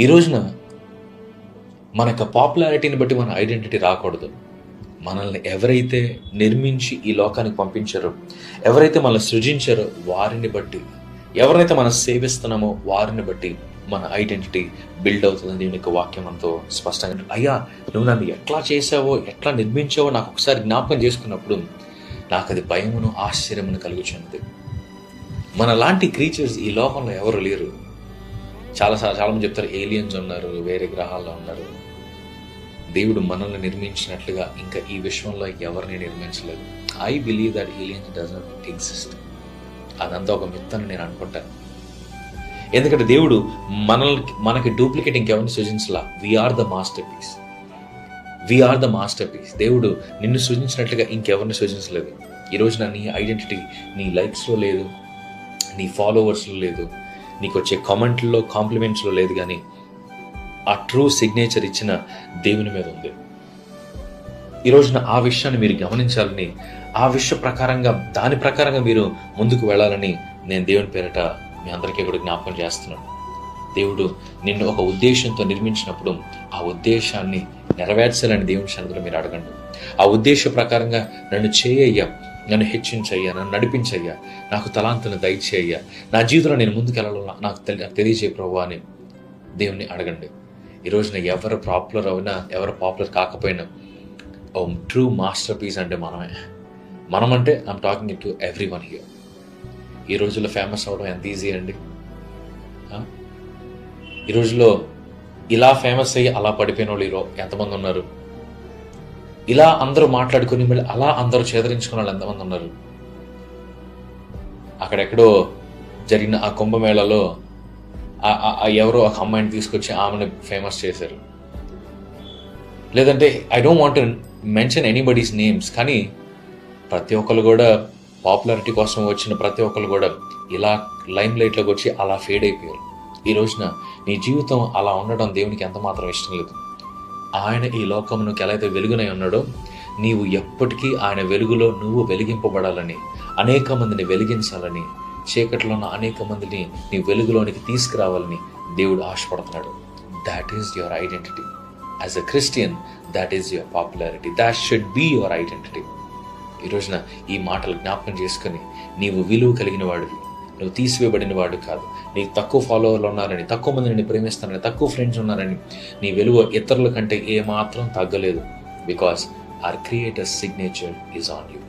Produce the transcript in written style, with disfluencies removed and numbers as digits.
ఈ రోజున మన యొక్క పాపులారిటీని బట్టి మన ఐడెంటిటీ రాకూడదు. మనల్ని ఎవరైతే నిర్మించి ఈ లోకానికి పంపించారో, ఎవరైతే మనల్ని సృజించారో వారిని బట్టి, ఎవరైతే మనం సేవిస్తున్నామో వారిని బట్టి మన ఐడెంటిటీ బిల్డ్ అవుతుందని దీని యొక్క వాక్యం అంతా స్పష్టంగా. అయ్యా, నువ్వు నన్ను ఎట్లా చేసావో, ఎట్లా నిర్మించావో నాకు ఒకసారి జ్ఞాపకం చేసుకున్నప్పుడు నాకు అది భయమును ఆశ్చర్యమును కలుగుచున్నది. మన లాంటి క్రీచర్స్ ఈ లోకంలో ఎవరు లేరు. చాలామంది చెప్తారు ఏలియన్స్ ఉన్నారు, వేరే గ్రహాల్లో ఉన్నారు. దేవుడు మనల్ని నిర్మించినట్లుగా ఇంకా ఈ విశ్వంలో ఎవరిని నిర్మించలేదు. I believe that aliens does not exist. అదంతా ఒక మిత్ అని నేను అనుకుంటాను. ఎందుకంటే దేవుడు మనకి డూప్లికేట్ ఇంకెవరిని సృజించలా. We are the masterpiece. We are the masterpiece. దేవుడు నిన్ను సృజించినట్లుగా ఇంకెవరిని సృజించలేదు. ఈ రోజున నీ ఐడెంటిటీ నీ లైక్స్లో లేదు, నీ ఫాలోవర్స్లో లేదు, నీకు వచ్చే కామెంట్లలో కాంప్లిమెంట్స్లో లేదు, కానీ ఆ ట్రూ సిగ్నేచర్ ఇచ్చిన దేవుని మీద ఉంది. ఈ రోజున ఆ విషయాన్ని మీరు గమనించాలని, ఆ విషయ ప్రకారంగా దాని ప్రకారంగా మీరు ముందుకు వెళ్ళాలని నేను దేవుని పేరిట మీ అందరికీ కూడా జ్ఞాపకం చేస్తున్నాను. దేవుడు నిన్ను ఒక ఉద్దేశంతో నిర్మించినప్పుడు ఆ ఉద్దేశాన్ని నెరవేర్చాలని దేవుని సన్నిధిలో మీరు అడగండి. ఆ ఉద్దేశ ప్రకారంగా నన్ను చేయయ్యా, నన్ను హెచ్చించయ్యా, నన్ను నడిపించయ్యా, నాకు తలాంతులను దయచేయ్యా, నా జీవితంలో నేను ముందుకు వెళ్ళాలో నాకు తెలియజేయ ప్రభువా అని దేవుణ్ణి అడగండి. ఈ రోజున ఎవరు పాపులర్ అయినా, ఎవరు పాపులర్ కాకపోయినా, ట్రూ మాస్టర్ పీస్ అంటే మనం అంటే I'm talking to every one here. ఈ రోజుల్లో ఫేమస్ అవ్వడం ఎంత ఈజీ అండి. ఈ రోజుల్లో ఇలా ఫేమస్ అయ్యి అలా పడిపోయిన వాళ్ళు ఎంతమంది ఉన్నారు? ఇలా అందరూ మాట్లాడుకుని మళ్ళీ అలా అందరూ చేదరించుకున్న వాళ్ళు ఎంతమంది ఉన్నారు? అక్కడెక్కడో జరిగిన ఆ కుంభమేళలో ఎవరో ఒక అమ్మాయిని తీసుకొచ్చి ఆమెను ఫేమస్ చేశారు. లేదంటే I don't want to mention anybody's names, కానీ ప్రతి ఒక్కరు కూడా పాపులారిటీ కోసం వచ్చిన ప్రతి ఒక్కరు కూడా ఇలా లైమ్ లైట్లోకి వచ్చి అలా ఫేడ్ అయిపోయారు. ఈ రోజున నీ జీవితం అలా ఉండడం దేవునికి ఎంత మాత్రం ఇష్టం లేదు. ఆయన ఈ లోకమునకు ఎలా అయితే వెలుగునై ఉన్నాడో, నీవు ఎప్పటికీ ఆయన వెలుగులో నువ్వు వెలిగింపబడాలని, అనేక మందిని వెలిగించాలని, చీకట్లో ఉన్న అనేక మందిని నీ వెలుగులోనికి తీసుకురావాలని దేవుడు ఆశపడుతున్నాడు. That is your identity. As a Christian, that is your popularity. That should be your identity. ఈ రోజున ఈ మాటలు జ్ఞాపకం చేసుకొని, నీవు విలువ కలిగిన వాడివి, నువ్వు తీసివేయబడిన వాడు కాదు. నీకు తక్కువ ఫాలోవర్లు ఉన్నారని, తక్కువ మంది నిన్ను ప్రేమిస్తారని, తక్కువ ఫ్రెండ్స్ ఉన్నారని నీ విలువ ఇతరుల కంటే ఏమాత్రం తగ్గలేదు. Because our creator's signature is on you.